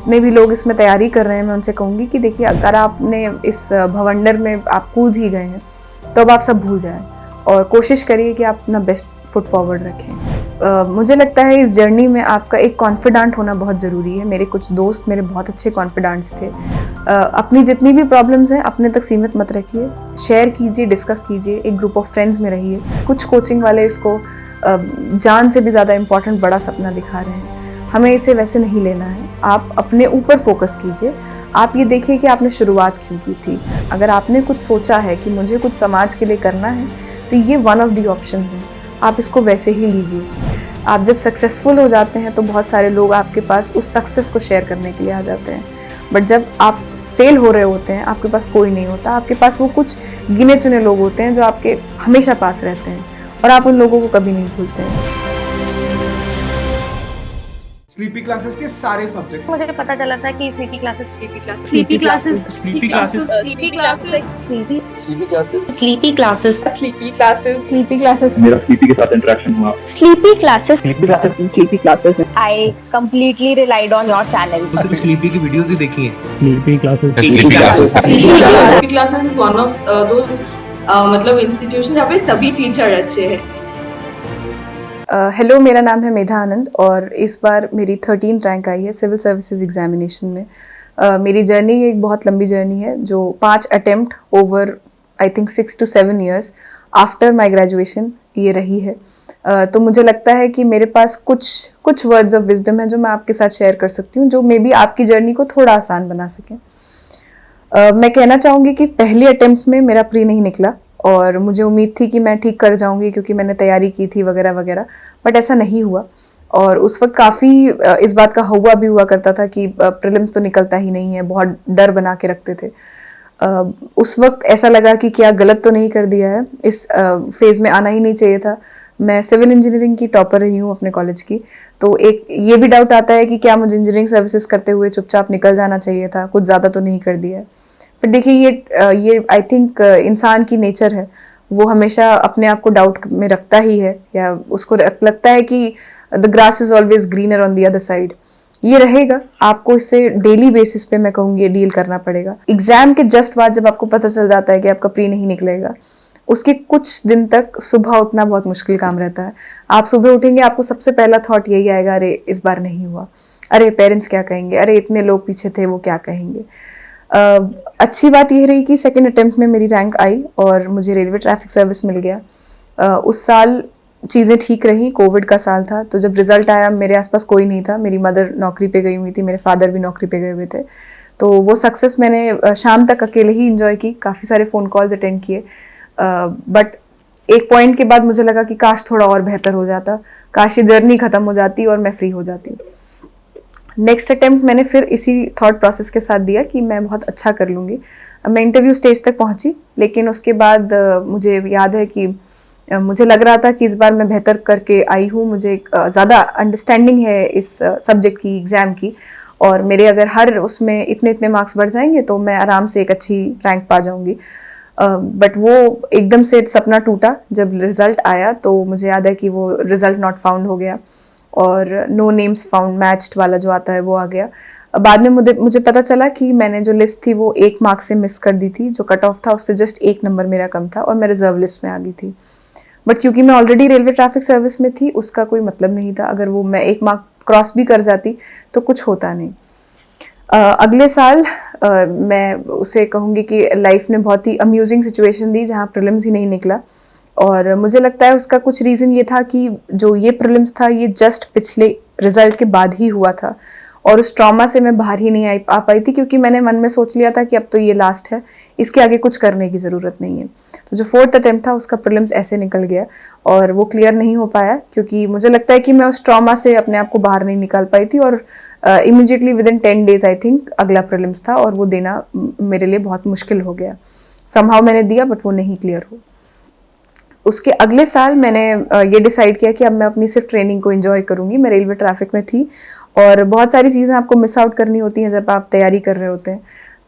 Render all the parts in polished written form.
जितने भी लोग इसमें तैयारी कर रहे हैं मैं उनसे कहूँगी कि देखिए, अगर आपने इस भवंडर में आप कूद ही गए हैं तो अब आप सब भूल जाएं और कोशिश करिए कि आप अपना बेस्ट फुट फॉरवर्ड रखें। मुझे लगता है इस जर्नी में आपका एक कॉन्फिडेंट होना बहुत ज़रूरी है। मेरे कुछ दोस्त मेरे बहुत अच्छे कॉन्फिडेंट्स थे। अपनी जितनी भी प्रॉब्लम्स हैं अपने तक सीमित मत रखिए, शेयर कीजिए, डिस्कस कीजिए, एक ग्रुप ऑफ फ्रेंड्स में रहिए। कुछ कोचिंग वाले इसको जान से भी ज़्यादा इम्पॉर्टेंट बड़ा सपना दिखा रहे हैं, हमें इसे वैसे नहीं लेना है। आप अपने ऊपर फोकस कीजिए। आप ये देखिए कि आपने शुरुआत क्यों की थी। अगर आपने कुछ सोचा है कि मुझे कुछ समाज के लिए करना है तो ये वन ऑफ द ऑप्शंस हैं, आप इसको वैसे ही लीजिए। आप जब सक्सेसफुल हो जाते हैं तो बहुत सारे लोग आपके पास उस सक्सेस को शेयर करने के लिए आ जाते हैं, बट जब आप फेल हो रहे होते हैं आपके पास कोई नहीं होता। आपके पास वो कुछ गिने चुने लोग होते हैं जो आपके हमेशा पास रहते हैं और आप उन लोगों को कभी नहीं भूलते हैं। स्लीपी क्लासेस के सारे सब्जेक्ट मुझे पता चला था कि स्लीपी क्लासेस मेरा स्लीपी के साथ इंटरेक्शन हुआ। Sleepy classes I completely relied on your channel. Sleepy की वीडियोस भी देखी है। Sleepy classes is one of those मतलब इंस्टीट्यूशन जहाँ पे सभी टीचर अच्छे हैं। हेलो, मेरा नाम है मेधा आनंद और इस बार मेरी 13 रैंक आई है सिविल सर्विसेज एग्जामिनेशन में। मेरी जर्नी एक बहुत लंबी जर्नी है जो 5 attempt over I think 6 to 7 years after my graduation ये रही है। तो मुझे लगता है कि मेरे पास कुछ वर्ड्स ऑफ विजडम है जो मैं आपके साथ शेयर कर सकती हूँ, जो मे बी आपकी जर्नी को थोड़ा आसान बना सकें। मैं कहना चाहूँगी कि पहले अटेम्प्ट में मेरा प्री नहीं निकला और मुझे उम्मीद थी कि मैं ठीक कर जाऊंगी क्योंकि मैंने तैयारी की थी वगैरह वगैरह, बट ऐसा नहीं हुआ। और उस वक्त काफ़ी इस बात का हवा भी हुआ करता था कि प्रीलिम्स तो निकलता ही नहीं है, बहुत डर बना के रखते थे। उस वक्त ऐसा लगा कि क्या गलत तो नहीं कर दिया है, इस फेज़ में आना ही नहीं चाहिए था। मैं सिविल इंजीनियरिंग की टॉपर रही हूँ अपने कॉलेज की, तो एक ये भी डाउट आता है कि क्या मुझे इंजीनियरिंग सर्विसेज करते हुए चुपचाप निकल जाना चाहिए था, कुछ ज़्यादा तो नहीं कर दिया है। पर देखिए, ये आई थिंक इंसान की नेचर है, वो हमेशा अपने आप को डाउट में रखता ही है, या उसको लगता है कि the grass is always greener on the other side. ये रहेगा, आपको इससे डेली बेसिस पे मैं कहूँगी डील करना पड़ेगा। एग्जाम के जस्ट बाद जब आपको पता चल जाता है कि आपका प्री नहीं निकलेगा, उसके कुछ दिन तक सुबह उठना बहुत मुश्किल काम रहता है। आप सुबह उठेंगे, आपको सबसे पहला थॉट यही आएगा, अरे इस बार नहीं हुआ, अरे पेरेंट्स क्या कहेंगे, अरे इतने लोग पीछे थे वो क्या कहेंगे। अच्छी बात यह रही कि सेकेंड अटेम्प्ट में मेरी रैंक आई और मुझे रेलवे ट्रैफिक सर्विस मिल गया। उस साल चीज़ें ठीक रही, कोविड का साल था, तो जब रिजल्ट आया मेरे आसपास कोई नहीं था। मेरी मदर नौकरी पे गई हुई थी, मेरे फादर भी नौकरी पे गए हुए थे, तो वो सक्सेस मैंने शाम तक अकेले ही इंजॉय की, काफ़ी सारे फ़ोन कॉल्स अटेंड किए। बट एक पॉइंट के बाद मुझे लगा कि काश थोड़ा और बेहतर हो जाता, काश ये जर्नी ख़त्म हो जाती और मैं फ्री हो जाती। नेक्स्ट अटेम्प्ट मैंने फिर इसी थॉट प्रोसेस के साथ दिया कि मैं बहुत अच्छा कर लूँगी। मैं इंटरव्यू स्टेज तक पहुँची, लेकिन उसके बाद मुझे याद है कि मुझे लग रहा था कि इस बार मैं बेहतर करके आई हूँ, मुझे ज़्यादा अंडरस्टैंडिंग है इस सब्जेक्ट की, एग्ज़ाम की, और मेरे अगर हर उसमें इतने मार्क्स बढ़ जाएंगे तो मैं आराम से एक अच्छी रैंक पा जाऊँगी। बट वो एकदम से सपना टूटा जब रिज़ल्ट आया। तो मुझे याद है कि वो रिज़ल्ट नॉट फाउंड हो गया और नो नेम्स फाउंड मैच्ड वाला जो आता है वो आ गया। बाद में मुझे पता चला कि मैंने जो लिस्ट थी वो 1 मार्क से मिस कर दी थी, जो कट ऑफ था उससे जस्ट 1 नंबर मेरा कम था और मैं रिजर्व लिस्ट में आ गई थी। बट क्योंकि मैं ऑलरेडी रेलवे ट्रैफिक सर्विस में थी, उसका कोई मतलब नहीं था। अगर वो मैं 1 मार्क क्रॉस भी कर जाती तो कुछ होता नहीं। अगले साल मैं उसे कहूँगी कि लाइफ ने बहुत ही अम्यूजिंग सिचुएशन दी जहाँ प्रीलिम्स ही नहीं निकला, और मुझे लगता है उसका कुछ रीज़न ये था कि जो ये प्रीलिम्स था ये जस्ट पिछले रिजल्ट के बाद ही हुआ था, और उस ट्रॉमा से मैं बाहर ही नहीं आ पाई थी, क्योंकि मैंने मन में सोच लिया था कि अब तो ये लास्ट है, इसके आगे कुछ करने की ज़रूरत नहीं है। तो जो 4th अटेम्प्ट था उसका प्रीलिम्स ऐसे निकल गया और वो क्लियर नहीं हो पाया, क्योंकि मुझे लगता है कि मैं उस ट्रॉमा से अपने आप को बाहर नहीं निकाल पाई थी। और immediately within 10 days I think अगला प्रीलिम्स था और वो देना मेरे लिए बहुत मुश्किल हो गया। समहाउ मैंने दिया बट वो नहीं क्लियर हो। उसके अगले साल मैंने ये डिसाइड किया कि अब मैं अपनी सिर्फ ट्रेनिंग को एंजॉय करूँगी। मैं रेलवे ट्रैफिक में थी और बहुत सारी चीज़ें आपको मिस आउट करनी होती हैं जब आप तैयारी कर रहे होते हैं।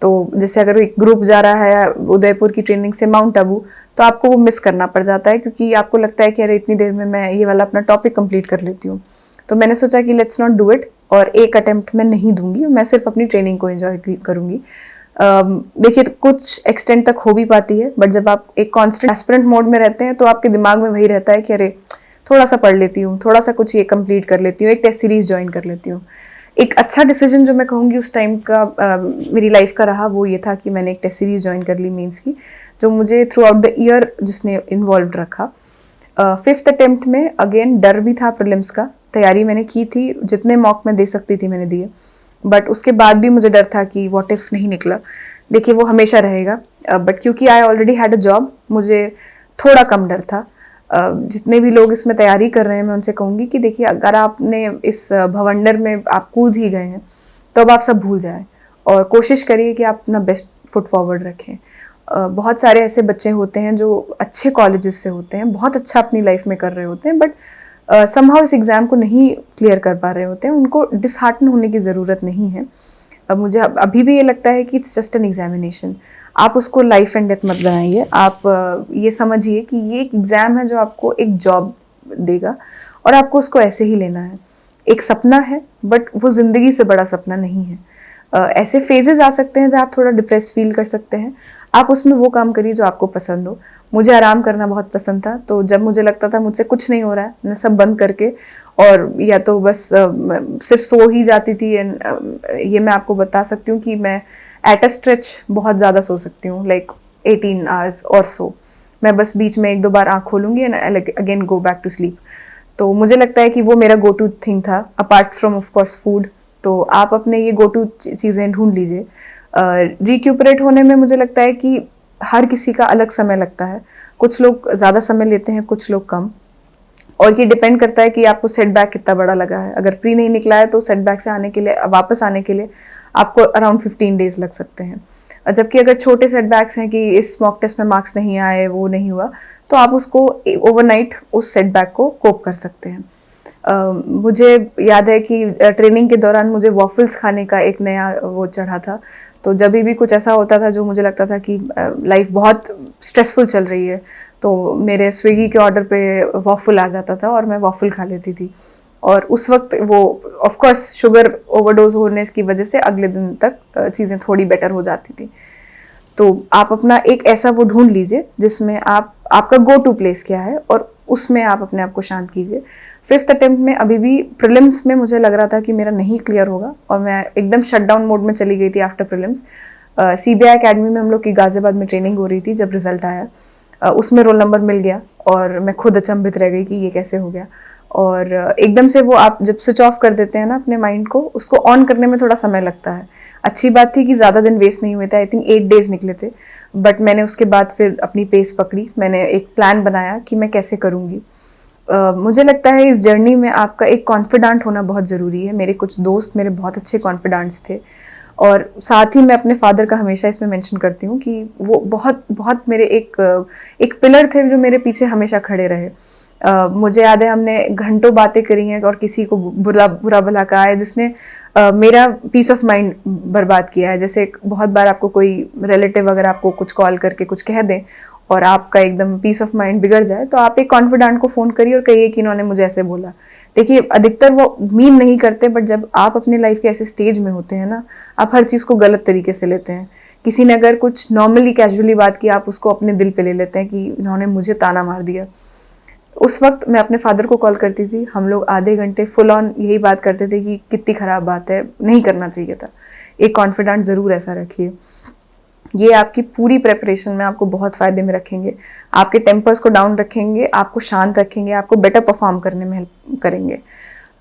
तो जैसे अगर एक ग्रुप जा रहा है उदयपुर की ट्रेनिंग से माउंट आबू, तो आपको वो मिस करना पड़ जाता है, क्योंकि आपको लगता है कि अरे इतनी देर में मैं ये वाला अपना टॉपिक कंप्लीट कर लेती हूँ। तो मैंने सोचा कि लेट्स नॉट डू इट, और एक अटेम्प्ट मैं नहीं दूंगी, मैं सिर्फ अपनी ट्रेनिंग को एंजॉय करूंगी। देखिए कुछ एक्सटेंट तक हो भी पाती है, बट जब आप एक कांस्टेंट एस्पिरेंट मोड में रहते हैं तो आपके दिमाग में वही रहता है कि अरे थोड़ा सा पढ़ लेती हूँ, थोड़ा सा कुछ ये कंप्लीट कर लेती हूँ, एक टेस्ट सीरीज ज्वाइन कर लेती हूँ। एक अच्छा डिसीजन जो मैं कहूँगी उस टाइम का मेरी लाइफ का रहा, वो ये था कि मैंने एक टेस्ट सीरीज ज्वाइन कर ली मेंस की, जो मुझे थ्रू आउट द ईयर जिसने इन्वॉल्व रखा। 5th अटेम्प्ट में अगेन डर भी था प्रीलिम्स का, तैयारी मैंने की थी, जितने मॉक में दे सकती थी मैंने दिए, बट उसके बाद भी मुझे डर था कि व्हाट इफ नहीं निकला। देखिए वो हमेशा रहेगा, बट क्योंकि I already had a job, मुझे थोड़ा कम डर था। जितने भी लोग इसमें तैयारी कर रहे हैं मैं उनसे कहूँगी कि देखिए अगर आपने इस भवंडर में आप कूद ही गए हैं तो अब आप सब भूल जाएं, और कोशिश करिए कि आप अपना बेस्ट फुट फॉरवर्ड रखें। बहुत सारे ऐसे बच्चे होते हैं जो अच्छे कॉलेजेस से होते हैं, बहुत अच्छा अपनी लाइफ में कर रहे होते हैं, बट समहाउ इस एग्ज़ाम को नहीं क्लियर कर पा रहे होते हैं। उनको डिसहार्टन होने की ज़रूरत नहीं है। मुझे अभी भी ये लगता है कि इट्स जस्ट एन एग्जामिनेशन, आप उसको लाइफ एंड डेथ मत बनाइए। आप ये समझिए कि ये एक एग्ज़ाम है जो आपको एक जॉब देगा, और आपको उसको ऐसे ही लेना है। एक सपना है, बट वो ज़िंदगी से बड़ा सपना नहीं है। ऐसे फेजेस आ सकते हैं जहाँ आप थोड़ा डिप्रेस फील कर सकते हैं, आप उसमें वो काम करिए जो आपको पसंद हो। मुझे आराम करना बहुत पसंद था, तो जब मुझे लगता था मुझसे कुछ नहीं हो रहा है, मैं सब बंद करके और या तो बस सिर्फ सो ही जाती थी। ये मैं आपको बता सकती हूँ कि मैं एट अ स्ट्रेच बहुत ज़्यादा सो सकती हूँ, लाइक 18 आवर्स और सो। मैं बस बीच में 1-2 बार आँख खोलूँगी and again go back to sleep. तो मुझे लगता है कि वो मेरा गो टू थिंग था, apart from of course food. तो आप अपने ये गो टू चीज़ें ढूंढ लीजिए। रिक्यूपरेट होने में मुझे लगता है कि हर किसी का अलग समय लगता है, कुछ लोग ज़्यादा समय लेते हैं, कुछ लोग कम, और ये डिपेंड करता है कि आपको सेटबैक कितना बड़ा लगा है। अगर प्री नहीं निकला है तो सेटबैक से आने के लिए, वापस आने के लिए आपको अराउंड 15 डेज लग सकते हैं। जबकि अगर छोटे सेटबैक्स हैं कि इस मॉक टेस्ट में मार्क्स नहीं आए, वो नहीं हुआ, तो आप उसको ओवरनाइट उस सेटबैक को कोप कर सकते हैं। मुझे याद है कि ट्रेनिंग के दौरान मुझे वॉफल्स खाने का एक नया वो चढ़ा था। तो जब भी कुछ ऐसा होता था जो मुझे लगता था कि लाइफ बहुत स्ट्रेसफुल चल रही है, तो मेरे स्विगी के ऑर्डर पे वॉफल आ जाता था और मैं वॉफल खा लेती थी। और उस वक्त वो ऑफ कोर्स शुगर ओवरडोज होने की वजह से अगले दिन तक चीज़ें थोड़ी बेटर हो जाती थी। तो आप अपना एक ऐसा वो ढूंढ लीजिए जिसमें आपका गो टू प्लेस क्या है, और उसमें आप अपने आप को शांत कीजिए। 5th अटेम्प्ट में अभी भी प्रीलिम्स में मुझे लग रहा था कि मेरा नहीं क्लियर होगा, और मैं एकदम शटडाउन मोड में चली गई थी आफ्टर प्रीलिम्स। CBI अकेडमी में हम लोग की गाजियाबाद में ट्रेनिंग हो रही थी। जब रिजल्ट आया उसमें रोल नंबर मिल गया, और मैं खुद अचंभित रह गई कि ये कैसे हो गया। और एकदम से वो आप जब स्विच ऑफ कर देते हैं ना अपने माइंड को, उसको ऑन करने में थोड़ा समय लगता है। अच्छी बात थी कि ज़्यादा दिन वेस्ट नहीं हुए थे, आई थिंक 8 डेज निकले थे, बट मैंने उसके बाद फिर अपनी पेस पकड़ी। मैंने एक प्लान बनाया कि मैं कैसे करूँगी। मुझे लगता है इस जर्नी में आपका एक कॉन्फिडेंट होना बहुत ज़रूरी है। मेरे कुछ दोस्त मेरे बहुत अच्छे कॉन्फिडेंट्स थे, और साथ ही मैं अपने फादर का हमेशा इसमें मेंशन करती हूँ कि वो बहुत बहुत मेरे एक पिलर थे जो मेरे पीछे हमेशा खड़े रहे। मुझे याद है हमने घंटों बातें करी हैं, और किसी को बुरा भला कहा है जिसने मेरा पीस ऑफ माइंड बर्बाद किया है। जैसे बहुत बार आपको कोई रिलेटिव अगर आपको कुछ कॉल करके कुछ कह दें और आपका एकदम पीस ऑफ माइंड बिगड़ जाए, तो आप एक कॉन्फिडेंट को फ़ोन करिए और कहिए कि इन्होंने मुझे ऐसे बोला। देखिए अधिकतर वो मीन नहीं करते, बट जब आप अपनी लाइफ के ऐसे स्टेज में होते हैं ना, आप हर चीज़ को गलत तरीके से लेते हैं। किसी ने अगर कुछ नॉर्मली कैजुअली बात की, आप उसको अपने दिल पे ले लेते हैं कि इन्होंने मुझे ताना मार दिया। उस वक्त मैं अपने फादर को कॉल करती थी, हम लोग आधे घंटे फुल ऑन यही बात करते थे कि कितनी ख़राब बात है, नहीं करना चाहिए था। एक कॉन्फिडेंट ज़रूर ऐसा रखिए, ये आपकी पूरी प्रेपरेशन में आपको बहुत फ़ायदे में रखेंगे। आपके टेम्पर्स को डाउन रखेंगे, आपको शांत रखेंगे, आपको बेटर परफॉर्म करने में हेल्प करेंगे।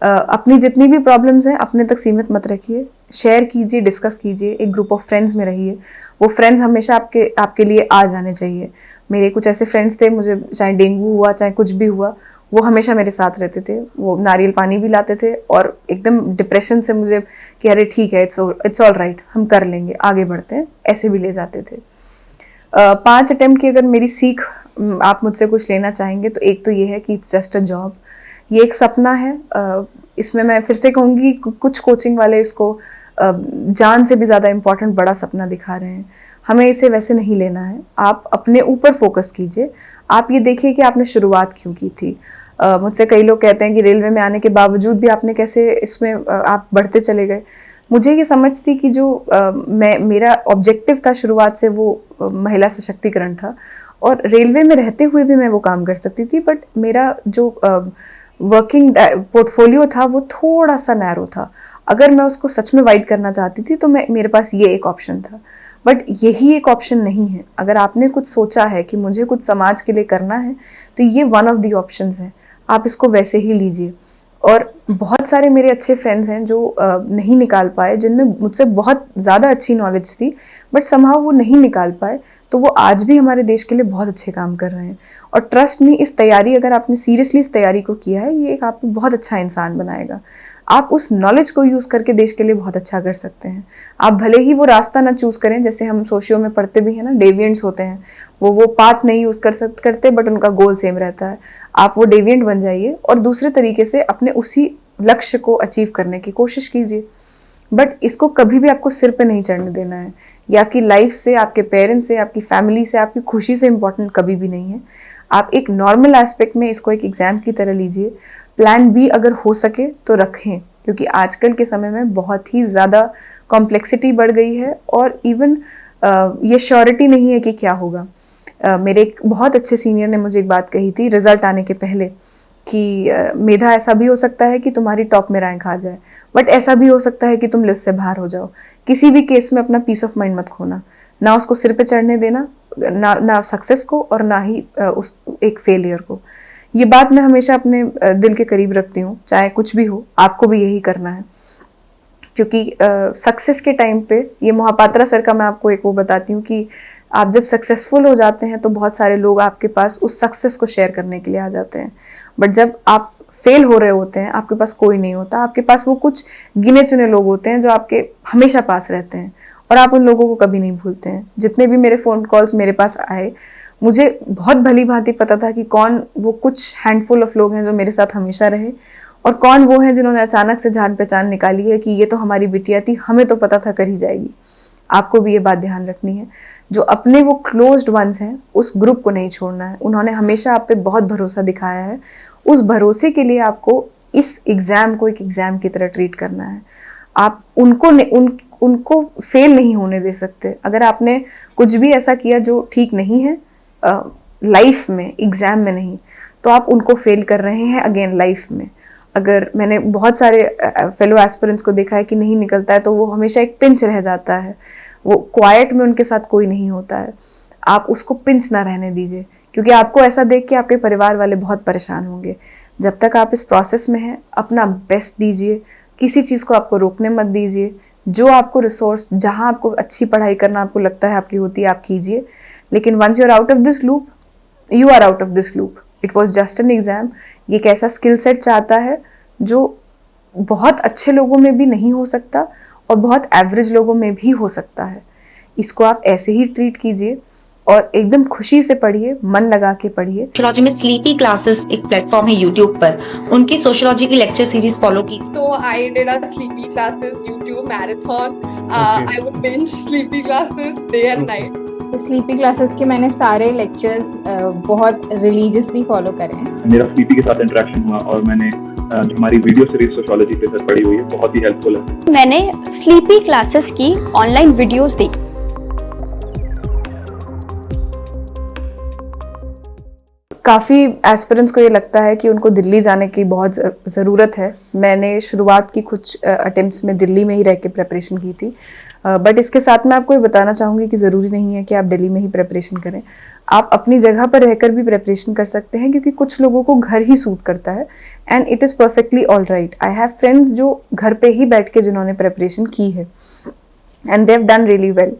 अपनी जितनी भी प्रॉब्लम्स हैं अपने तक सीमित मत रखिए, शेयर कीजिए, डिस्कस कीजिए, एक ग्रुप ऑफ फ्रेंड्स में रहिए। वो फ्रेंड्स हमेशा आपके लिए आ जाने चाहिए। मेरे कुछ ऐसे फ्रेंड्स थे, मुझे चाहे डेंगू हुआ चाहे कुछ भी हुआ, वो हमेशा मेरे साथ रहते थे। वो नारियल पानी भी लाते थे, और एकदम डिप्रेशन से मुझे कि अरे ठीक है, इट्स ऑल राइट, हम कर लेंगे, आगे बढ़ते हैं, ऐसे भी ले जाते थे। 5 अटेम्प्ट की अगर मेरी सीख आप मुझसे कुछ लेना चाहेंगे तो एक तो ये है कि इट्स जस्ट अ जॉब, ये एक सपना है। इसमें मैं फिर से कहूँगी कुछ कोचिंग वाले इसको जान से भी ज़्यादा इम्पोर्टेंट बड़ा सपना दिखा रहे हैं। हमें इसे वैसे नहीं लेना है। आप अपने ऊपर फोकस कीजिए। आप ये देखिए कि आपने शुरुआत क्यों की थी। मुझसे कई लोग कहते हैं कि रेलवे में आने के बावजूद भी आपने कैसे इसमें आप बढ़ते चले गए। मुझे ये समझ थी कि जो मेरा ऑब्जेक्टिव था शुरुआत से वो महिला सशक्तिकरण था, और रेलवे में रहते हुए भी मैं वो काम कर सकती थी, बट मेरा जो वर्किंग पोर्टफोलियो था वो थोड़ा सा नैरो था। अगर मैं उसको सच में वाइड करना चाहती थी तो मेरे पास ये एक ऑप्शन था, बट यही एक ऑप्शन नहीं है। अगर आपने कुछ सोचा है कि मुझे कुछ समाज के लिए करना है तो ये वन ऑफ दी ऑप्शंस है, आप इसको वैसे ही लीजिए। और बहुत सारे मेरे अच्छे फ्रेंड्स हैं जो नहीं निकाल पाए, जिनमें मुझसे बहुत ज़्यादा अच्छी नॉलेज थी बट समहाउ वो नहीं निकाल पाए, तो वो आज भी हमारे देश के लिए बहुत अच्छे काम कर रहे हैं। और ट्रस्ट मी, इस तैयारी, अगर आपने सीरियसली इस तैयारी को किया है, ये एक आपको बहुत अच्छा इंसान बनाएगा। आप उस नॉलेज को यूज़ करके देश के लिए बहुत अच्छा कर सकते हैं। आप भले ही वो रास्ता ना चूज़ करें, जैसे हम सोशियो में पढ़ते भी हैं ना, डेविएंट्स होते हैं, वो पाथ नहीं यूज़ करते बट उनका गोल सेम रहता है। आप वो डेविएंट बन जाइए और दूसरे तरीके से अपने उसी लक्ष्य को अचीव करने की कोशिश कीजिए। बट इसको कभी भी आपको सिर पे नहीं चढ़ने देना है। ये आपकी लाइफ से, आपके पेरेंट्स से, आपकी फैमिली से, आपकी खुशी से इम्पोर्टेंट कभी भी नहीं है। आप एक नॉर्मल एस्पेक्ट में इसको एक एग्जाम की तरह लीजिए। प्लान बी अगर हो सके तो रखें, क्योंकि आजकल के समय में बहुत ही ज़्यादा कॉम्प्लेक्सिटी बढ़ गई है और इवन ये श्योरिटी नहीं है कि क्या होगा। मेरे एक बहुत अच्छे सीनियर ने मुझे एक बात कही थी रिजल्ट आने के पहले कि मेधा, ऐसा भी हो सकता है कि तुम्हारी टॉप में रैंक आ जाए, बट ऐसा भी हो सकता है कि तुम लिस्ट से बाहर हो जाओ। किसी भी केस में अपना पीस ऑफ माइंड मत खोना, ना उसको सिर पे चढ़ने देना, ना सक्सेस को और ना ही उस एक फेलियर को। ये बात मैं हमेशा अपने दिल के करीब रखती हूँ, चाहे कुछ भी हो, आपको भी यही करना है। क्योंकि सक्सेस के टाइम पे, ये मोहापात्रा सर का मैं आपको एक वो बताती हूँ कि आप जब सक्सेसफुल हो जाते हैं तो बहुत सारे लोग आपके पास उस सक्सेस को शेयर करने के लिए आ जाते हैं, बट जब आप फेल हो रहे होते हैं आपके पास कोई नहीं होता। आपके पास वो कुछ गिने चुने लोग होते हैं जो आपके हमेशा पास रहते हैं, और आप उन लोगों को कभी नहीं भूलते हैं। जितने भी मेरे फ़ोन कॉल्स मेरे पास आए, मुझे बहुत भली भांति पता था कि कौन वो कुछ हैंडफुल ऑफ लोग हैं जो मेरे साथ हमेशा रहे, और कौन वो हैं जिन्होंने अचानक से जान पहचान निकाली है कि ये तो हमारी बिटिया थी, हमें तो पता था कर ही जाएगी। आपको भी ये बात ध्यान रखनी है, जो अपने वो क्लोज्ड वंस हैं उस ग्रुप को नहीं छोड़ना है। उन्होंने हमेशा आप पे बहुत भरोसा दिखाया है, उस भरोसे के लिए आपको इस एग्ज़ाम को एक एग्ज़ाम की तरह ट्रीट करना है। आप उनको फेल नहीं होने दे सकते। अगर आपने कुछ भी ऐसा किया जो ठीक नहीं है लाइफ में, एग्ज़ाम में नहीं, तो आप उनको फेल कर रहे हैं अगेन लाइफ में। अगर मैंने बहुत सारे फेलो एस्पिरेंट्स को देखा है कि नहीं निकलता है तो वो हमेशा एक पिंच रह जाता है, वो क्वाइट में उनके साथ कोई नहीं होता है। आप उसको पिंच ना रहने दीजिए, क्योंकि आपको ऐसा देख के आपके परिवार वाले बहुत परेशान होंगे। जब तक आप इस प्रोसेस में हैं, अपना बेस्ट दीजिए, किसी चीज़ को आपको रोकने मत दीजिए। जो आपको रिसोर्स, जहाँ आपको अच्छी पढ़ाई करना आपको लगता है आपकी होती है, आप कीजिए। लेकिन once you are out of this loop, you are out of this loop. It was just an exam. ये एक ऐसा स्किल सेट चाहता है जो बहुत अच्छे लोगों में भी नहीं हो सकता और बहुत एवरेज लोगों में भी हो सकता है। इसको आप ऐसे ही ट्रीट कीजिए और एकदम खुशी से पढ़िए, मन लगा के पढ़िए। सोशियोलॉजी में स्लीपी क्लासेस एक प्लेटफॉर्म है यूट्यूब पर, उनकी सोशियोलॉजी की लेक्चर सीरीज फॉलो की। So I did a sleepy classes YouTube marathon. I would binge sleepy classes day and night. Sleepy classes के मैंने सारे लेक्चर्स बहुत रिलीजियसली फॉलो करे हैं। मेरा स्लीपी के साथ इंटरेक्शन हुआ और मैंने जो हमारी वीडियो सीरीज सोशियोलॉजी पे सर पढ़ी हुई है, बहुत ही हेल्पफुल है। मैंने स्लीपी क्लासेस की ऑनलाइन वीडियोस देखी। काफ़ी एस्पिरेंट्स को ये लगता है कि उनको दिल्ली जाने की बहुत ज़रूरत है। मैंने शुरुआत की कुछ अटेम्प्ट्स में दिल्ली में ही रह के प्रेपरेशन की थी, बट इसके साथ मैं आपको ये बताना चाहूँगी कि ज़रूरी नहीं है कि आप दिल्ली में ही प्रेपरेशन करें। आप अपनी जगह पर रहकर भी प्रेपरेशन कर सकते हैं, क्योंकि कुछ लोगों को घर ही सूट करता है and it is perfectly all right. I have friends जो घर पे ही बैठ के जिन्होंने प्रेपरेशन की है and they have done really well.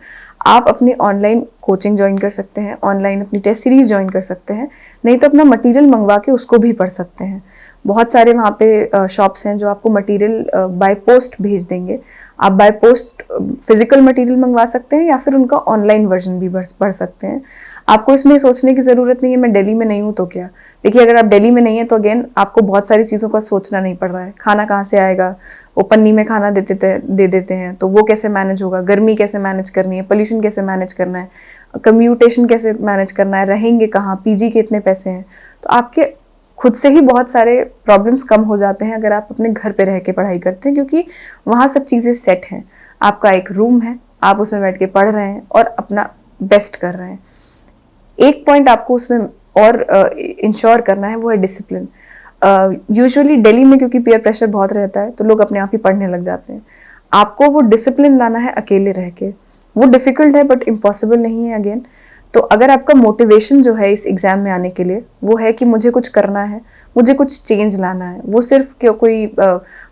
आप अपनी ऑनलाइन कोचिंग ज्वाइन कर सकते हैं, ऑनलाइन अपनी टेस्ट सीरीज ज्वाइन कर सकते हैं, नहीं तो अपना मटेरियल मंगवा के उसको भी पढ़ सकते हैं। बहुत सारे वहाँ पे शॉप्स हैं जो आपको मटेरियल बाय पोस्ट भेज देंगे। आप बाय पोस्ट फिजिकल मटेरियल मंगवा सकते हैं या फिर उनका ऑनलाइन वर्जन भी पढ़ सकते हैं। आपको इसमें सोचने की ज़रूरत नहीं है मैं दिल्ली में नहीं हूँ तो क्या। देखिए, अगर आप दिल्ली में नहीं हैं तो अगेन आपको बहुत सारी चीज़ों का सोचना नहीं पड़ रहा है। खाना कहाँ से आएगा, वो पन्नी में खाना दे देते हैं, तो वो कैसे मैनेज होगा, गर्मी कैसे मैनेज करनी है, पोल्यूशन कैसे मैनेज करना है, कम्यूटेशन कैसे मैनेज करना है, रहेंगे कहाँ, पीजी के इतने पैसे हैं। तो आपके खुद से ही बहुत सारे प्रॉब्लम्स कम हो जाते हैं अगर आप अपने घर पे रह के पढ़ाई करते हैं, क्योंकि वहाँ सब चीज़ें सेट हैं। आपका एक रूम है, आप उसमें बैठ के पढ़ रहे हैं और अपना बेस्ट कर रहे हैं। एक पॉइंट आपको उसमें और इंश्योर करना है, वो है डिसिप्लिन। यूजुअली दिल्ली में क्योंकि पीयर प्रेशर बहुत रहता है तो लोग अपने आप ही पढ़ने लग जाते हैं। आपको वो डिसिप्लिन लाना है अकेले रह के। वो डिफ़िकल्ट है बट इम्पॉसिबल नहीं है अगेन। तो अगर आपका मोटिवेशन जो है इस एग्ज़ाम में आने के लिए वो है कि मुझे कुछ करना है, मुझे कुछ चेंज लाना है, वो सिर्फ कोई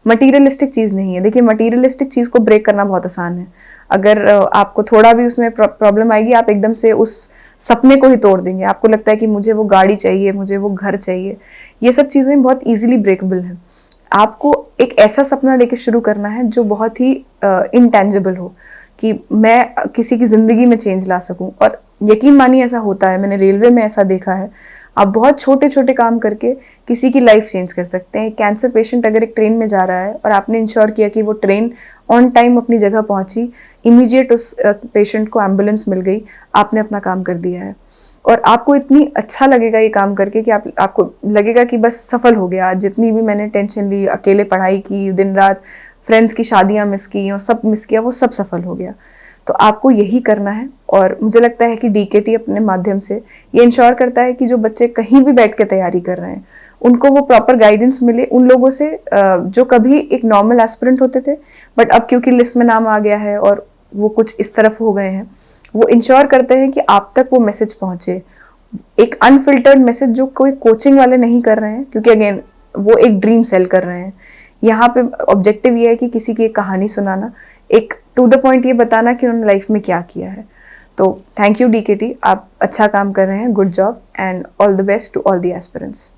मटीरियलिस्टिक चीज़ नहीं है। देखिए, मटीरियलिस्टिक चीज़ को ब्रेक करना बहुत आसान है। अगर आपको थोड़ा भी उसमें प्रॉब्लम आएगी, आप एकदम से उस सपने को ही तोड़ देंगे। आपको लगता है कि मुझे वो गाड़ी चाहिए, मुझे वो घर चाहिए। ये सब चीज़ें बहुत ईजिली ब्रेकेबल हैं। आपको एक ऐसा सपना लेके शुरू करना है जो बहुत ही इंटेंजिबल हो, कि मैं किसी की ज़िंदगी में चेंज ला सकूं। और यकीन मानिए ऐसा होता है, मैंने रेलवे में ऐसा देखा है। आप बहुत छोटे छोटे काम करके किसी की लाइफ चेंज कर सकते हैं। कैंसर पेशेंट अगर एक ट्रेन में जा रहा है और आपने इंश्योर किया कि वो ट्रेन ऑन टाइम अपनी जगह पहुंची, इमीडिएट उस पेशेंट को एम्बुलेंस मिल गई, आपने अपना काम कर दिया है। और आपको इतनी अच्छा लगेगा ये काम करके कि आपको लगेगा कि बस सफल हो गया। जितनी भी मैंने टेंशन ली, अकेले पढ़ाई की, दिन रात फ्रेंड्स की शादियां मिस की और सब मिस किया, वो सब सफल हो गया। तो आपको यही करना है। और मुझे लगता है कि डीकेटी अपने माध्यम से ये इंश्योर करता है कि जो बच्चे कहीं भी बैठ के तैयारी कर रहे हैं उनको वो प्रॉपर गाइडेंस मिले उन लोगों से जो कभी एक नॉर्मल एस्पिरेंट होते थे बट अब क्योंकि लिस्ट में नाम आ गया है और वो कुछ इस तरफ हो गए हैं, वो इंश्योर करते हैं कि आप तक वो मैसेज पहुंचे, एक अनफिल्टर्ड मैसेज जो कोई कोचिंग वाले नहीं कर रहे हैं, क्योंकि अगेन वो एक ड्रीम सेल कर रहे हैं। यहाँ पे ऑब्जेक्टिव ये है कि किसी की एक कहानी सुनाना, एक टू द पॉइंट ये बताना कि उन्होंने लाइफ में क्या किया है। तो थैंक यू डीकेटी, आप अच्छा काम कर रहे हैं, good job and all the best to all the aspirants.